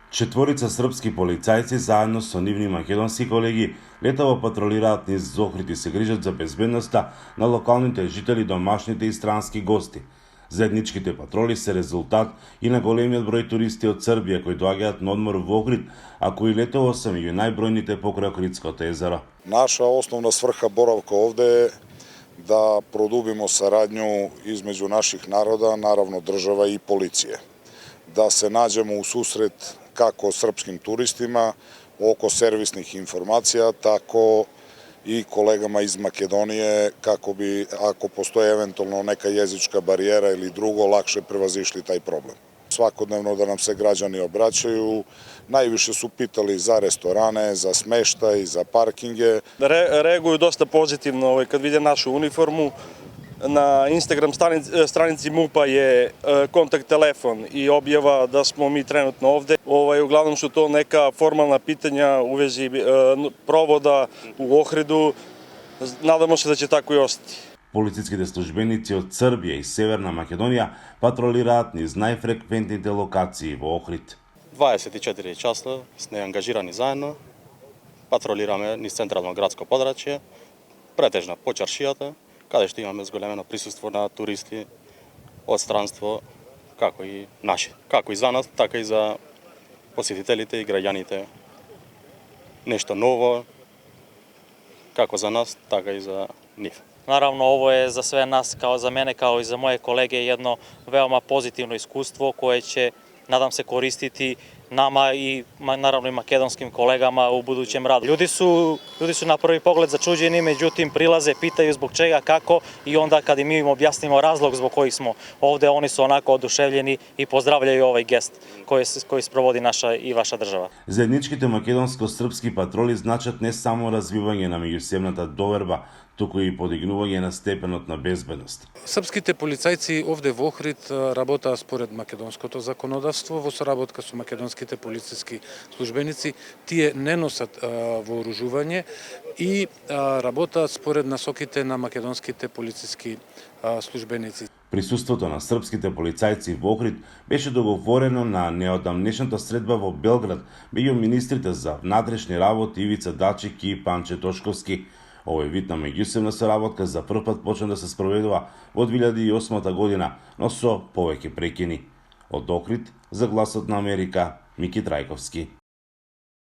Четворица српски полицајци заедно со нивни македонски колеги летово патролираат низ Охрид и се грижат за безбедноста на локалните жители, домашните и странски гости. Заедничките патроли се резултат и на големиот број туристи од Србија кои доаѓаат на одмор во Охрид, а кои летово се меѓу најбројните покрај Охридското езеро. Наша основна сврха боравка овде е да продубимо сарадњу измеѓу наших народа, наравно држава и полиција. Да се наđemo у сусрет како српским туристима око сервисних информација, тако и колегама из Македонije како би, ако постои евентуално нека језичка бариера или друго, лакше превазишли тај проблем. Свакодневно да нам се граđани обраќају, највише су питали за ресторане, за смештај, за паркинге. Реагују доста позитивно кад виде нашу униформу. На Instagram страници МУПа je kontakt telefon i objava da smo mi trenutno ovde. Uglavnom su to neka formalna pitanja u vezi provoda u Ohridu. Nadamo se da će tako i ostati. Полициските службеници од Србија и Северна Македонија патролираат низ најфреквентните локации во Охрид. 24 часа сме ангажирани заедно. Патролираме низ централно градско подрачје, претежно по чаршијата, каде што имаме зголемено присуство на туристи од странство, како и наши. Како и за нас, така и за посетителите и граѓаните. Нешто ново, како за нас, така и за нив. Naravno, ovo je za sve nas, kao za mene, kao i za moje kolege, jedno veoma pozitivno iskustvo koje će, nadam se, koristiti nama i naravno i makedonskim kolegama u budućem radu. Ljudi su na prvi pogled začuđeni, međutim prilaze, pitaju zbog čega, kako i onda kad im objasnimo razlog zbog kojih smo ovde, oni su onako oduševljeni i pozdravljaju ovaj gest koji sprovodi naša i vaša država. Заедничките македонско-српски патроли значат не само развивање на меѓусебната доверба, туку и подигнување на степенот на безбедност. Српските полицајци овде во Охрид работаат според македонското законодавство во соработка со македонските полициски службеници. Тие не носат вооружување и работаат според насоките на македонските полициски службеници. Присуството на српските полицајци во Охрид беше договорено на неодамнешната средба во Белград меѓу министрите за внатрешни работи Ивица Дачик и Панче Тошковски. Овој вид на меѓусебна соработка за прв пат почна да се спроведува во 2008 година, но со повеќе прекини. Од Охрид за Гласот на Америка, Мики Трајковски.